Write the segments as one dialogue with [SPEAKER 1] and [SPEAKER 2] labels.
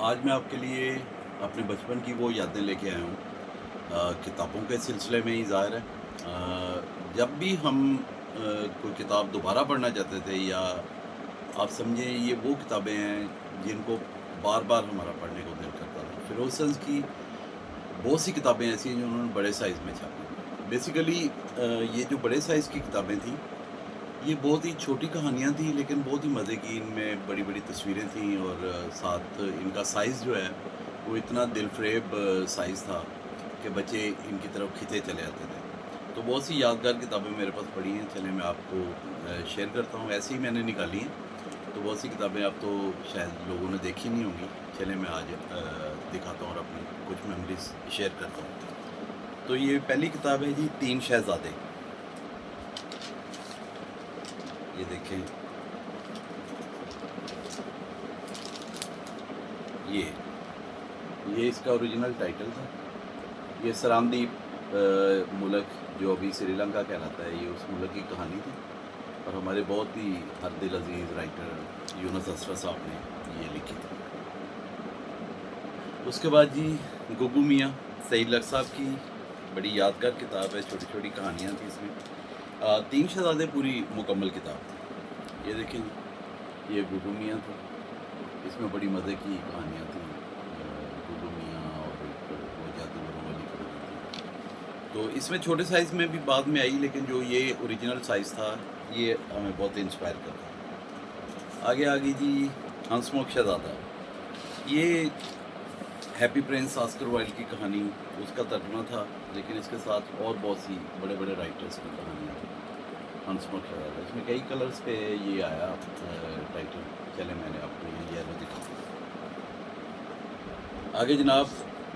[SPEAKER 1] आज मैं आपके लिए अपने बचपन की वो यादें लेके आया हूँ। किताबों के सिलसिले में ही ज़ाहिर है। जब भी हम कोई किताब दोबारा पढ़ना चाहते थे या आप समझें ये वो किताबें हैं जिनको बार-बार हमारा पढ़ने को दिल करता था। फिरोज़ की बहुत सी किताबें ऐसी हैं जो उन्होंने बड़े साइज़ में छापी। बेसिकली ये जो बड़े साइज़ की किताबें थीं, ये बहुत ही छोटी कहानियाँ थी लेकिन बहुत ही मज़े की, इनमें बड़ी-बड़ी तस्वीरें थीं और साथ इनका साइज़ जो है वो इतना दिलफ़रेब साइज़ था कि बच्चे इनकी तरफ खींचे चले आते थे। तो बहुत सी यादगार किताबें मेरे पास पड़ी हैं, चलें मैं आपको शेयर करता हूँ। ऐसे ही मैंने निकाली हैं, तो बहुत सी किताबें अब तो शायद लोगों ने देखी नहीं होंगी। चलें मैं आज दिखाता हूँ और अपनी कुछ मेमोरीज़ शेयर करता हूँ। तो ये पहली किताब है जी, तीन शहज़ादे। ये देखें, ये इसका ओरिजिनल टाइटल था। ये सरामदीप मुल्क जो अभी श्रीलंका कहलाता है, ये उस मुल्क की कहानी थी और हमारे बहुत ही हर दिल अज़ीज़ राइटर यूनुस असरफ साहब ने ये लिखी थी। उसके बाद जी गुग्गू मियाँ, सईद लक साहब की बड़ी यादगार किताब है, छोटी-छोटी कहानियाँ थी इसमें। तीन शहज़ादे पूरी मुकम्मल किताब थी। ये देखें, ये गुग्गू मियाँ था, इसमें बड़ी मज़े की कहानियाँ थी। गुग्गू मियाँ और एक वो जादूगरों वाली कहानी थी। तो इसमें छोटे साइज़ में भी बाद में आई, लेकिन जो ये ओरिजिनल साइज़ था, ये हमें बहुत इंस्पायर करता। आगे आ गई जी हंसमुख शहज़ादा। ये हैप्पी प्रिंस ऑस्कर वाइल्ड की कहानी, उसका तर्जुमा था, लेकिन इसके साथ और बहुत सी बड़े-बड़े राइटर्स की कहानियाँ थी। हंसमुख शहज़ादा, इसमें कई कलर्स पे ये आया टाइटल। चलें मैंने आपको ये येलो दिखाता हूँ। आगे जनाब,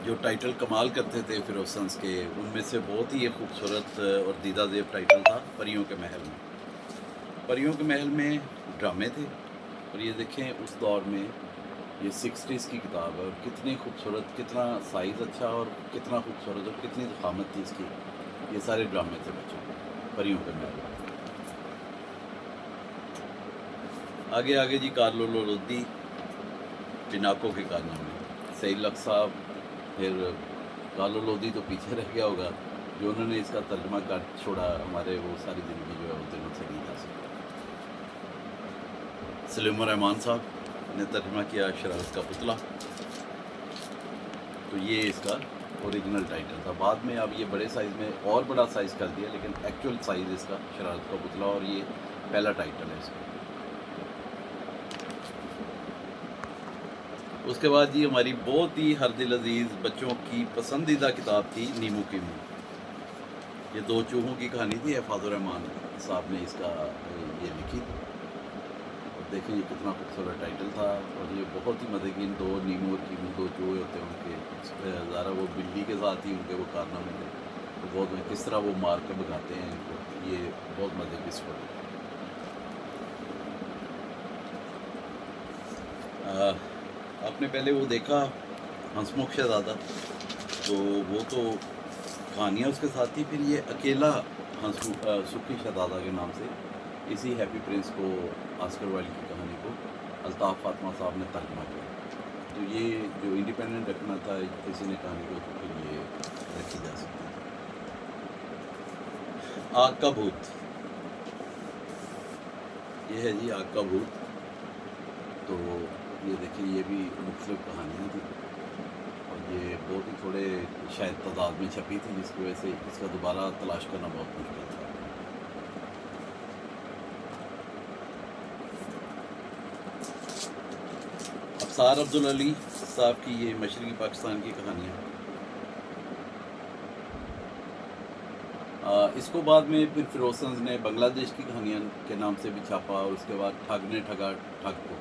[SPEAKER 1] जो टाइटल कमाल करते थे फिरोज़ के, उनमें से बहुत ही एक खूबसूरत और दीदा ज़ेब टाइटल था परियों के महल में। परियों के महल में ड्रामे थे और ये देखें उस दौर में ये 60s की किताब है और कितनी खूबसूरत, कितना साइज़ अच्छा और कितना खूबसूरत और कितनी ज़ख़ामत थी इसकी। ये सारे ड्रामे थे बच्चों के, परियों के महल में। आगे जी कार्लो लोदी, पिनाको के कारनामे। सईद लक साहब, फिर कार्लो लोदी तो पीछे रह गया होगा, जो उन्होंने इसका तर्जुमा कर छोड़ा, हमारे वो सारी ज़िंदगी जो है वो दिलों से नहीं जा सकती। सलीम रहमान साहब ने तर्जुमा किया शरारत का पुतला। तो ये इसका ओरिजिनल टाइटल था। बाद में अब ये बड़े साइज़ में और बड़ा साइज़ कर दिया, लेकिन एक्चुअल साइज़ इसका शरारत का पुतला, और ये पहला टाइटल है इसका। उसके बाद जी हमारी बहुत ही हर दिल अज़ीज़ बच्चों की पसंदीदा किताब थी नीमू की मुँह। ये दो चूहों की कहानी थी, हफ़ाज़ुर रहमान साहब ने इसका ये लिखी थी। और देखें ये कितना खूबसूरत टाइटल था और ये बहुत ही मज़े की, इन दो नीमू और कीमू, दो चूहे होते हैं उनके, ज़ारा वो बिल्ली के साथ ही उनके वो कारनामे थे। तो बहुत किस तरह वो मार के भगाते हैं इनको, ये बहुत मज़े की स्टोरी। आपने पहले वो देखा हंसमुख शहज़ादा, तो वो तो कहानियाँ उसके साथ थी। फिर ये अकेला सुखी शहज़ादा के नाम से इसी हैप्पी प्रिंस को, ऑस्कर वाइल्ड की कहानी को अल्ताफ़ फातिमा साहब ने तर्जुमा किया। तो ये जो इंडिपेंडेंट रखना था किसी ने कहानी को, तो फिर ये रखी जा सकती है। आग का भूत, ये है जी आग का भूत। तो ये देखिए, ये भी मुख्तलिफ कहानियाँ थी और ये बहुत ही थोड़े शायद तादाद में छपी थी, जिसकी वजह से इसका दोबारा तलाश करना बहुत मुश्किल था। अफसार अब्दुल अली साहब की ये मशरक़ी पाकिस्तान की कहानियाँ। इसको बाद में फिर फिरोज़ ने बांग्लादेश की कहानियाँ के नाम से भी छापा और उसके बाद ठग ने ठगा ठग को।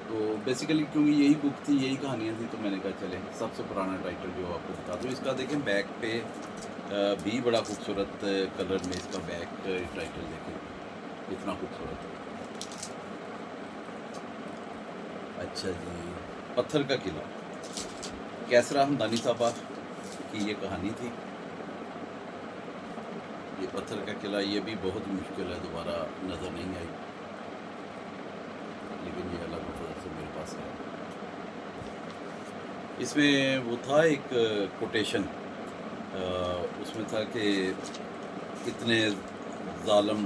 [SPEAKER 1] तो बेसिकली क्योंकि यही बुक थी, यही कहानियाँ थी, तो मैंने कहा चले सबसे पुराना टाइटल जो आपको बता दूँ। इसका देखें बैक पे भी बड़ा खूबसूरत कलर में इसका बैक टाइटल देखें, इतना खूबसूरत है। अच्छा जी, पत्थर का किला, कैसरा हमदानी साहबा की ये कहानी थी। ये पत्थर का किला, ये भी बहुत मुश्किल है, दोबारा नज़र नहीं आई, लेकिन ये अल्लाह की तरफ से मेरे पास है। इसमें वो था एक कोटेशन, उसमें था कि इतने ज़ालम,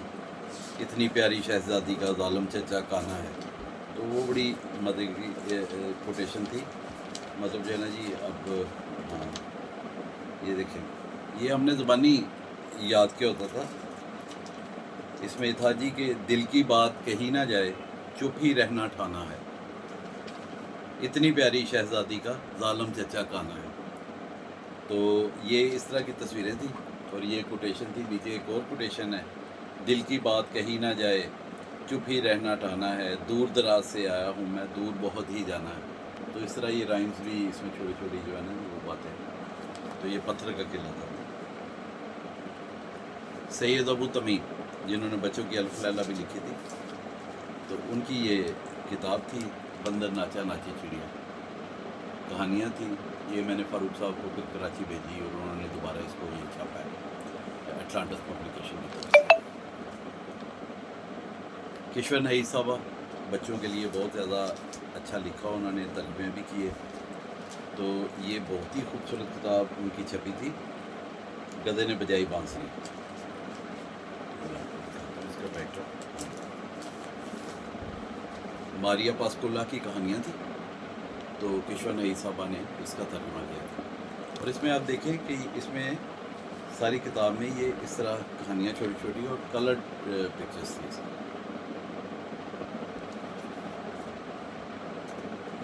[SPEAKER 1] इतनी प्यारी शहज़ादी का ज़ालम चचा काना है। तो वो बड़ी मज़े की कोटेशन थी। मतलब जो है ना जी, अब हाँ, ये देखें, ये हमने ज़ुबानी याद किया होता था। इसमें था जी कि दिल की बात कही ना जाए, चुप ही रहना ठाना है, इतनी प्यारी शहज़ादी का ज़ालम चचा काना है। तो ये इस तरह की तस्वीरें थी और ये कोटेशन थी। नीचे एक और कोटेशन है, दिल की बात कही ना जाए, चुप ही रहना ठाना है, दूर दराज से आया हूँ मैं, दूर बहुत ही जाना है। तो इस तरह ये राइम्स भी इसमें छोटी छोटी जो है ना वो बातें। तो ये पत्थर का किला था। सैयद अबू तमीम, जिन्होंने बच्चों की अल्फ लैला भी लिखी थी, तो उनकी ये किताब थी, बंदर नाचा नाची चिड़िया। कहानियाँ थी। ये मैंने फ़ारूक साहब को फिर कराची भेजी और उन्होंने दोबारा इसको ये छापा है अटलांटिस पब्लिकेशन की तरफ से। किश्वर नई साहबा बच्चों के लिए बहुत ज़्यादा अच्छा लिखा, उन्होंने तर्जुमे भी किए। तो ये बहुत ही खूबसूरत किताब उनकी छपी थी, गधे ने बजाई बांसुरी। इसका राइटर मारिया पास्कोला की कहानियाँ थी, तो किश्वर नई साहबा ने इसका तर्जुमा किया था। और इसमें आप देखें कि इसमें सारी किताब में ये इस तरह कहानियाँ छोटी छोटी और कलर्ड पिक्चर्स थी इसमें।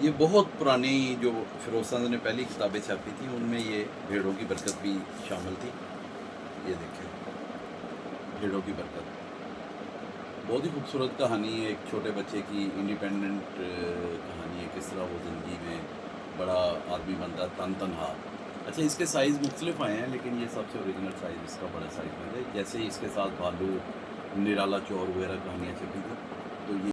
[SPEAKER 1] ये बहुत पुरानी जो फिरोज साहब ने पहली किताबें छापी थी, उनमें ये भेड़ों की बरकत भी शामिल थी। ये देखें, भेड़ों की बरकत बहुत ही खूबसूरत कहानी है, एक छोटे बच्चे की इंडिपेंडेंट कहानी है, किस तरह वो ज़िंदगी में बड़ा आदमी बनता तन तनहा। अच्छा, इसके साइज़ मुख्तलिफ आए हैं, लेकिन ये सबसे ओरिजिनल साइज़ इसका बड़ा साइज़ में है। जैसे ही इसके साथ भालू, निराला चोर वगैरह कहानियाँ छपी थी, तो ये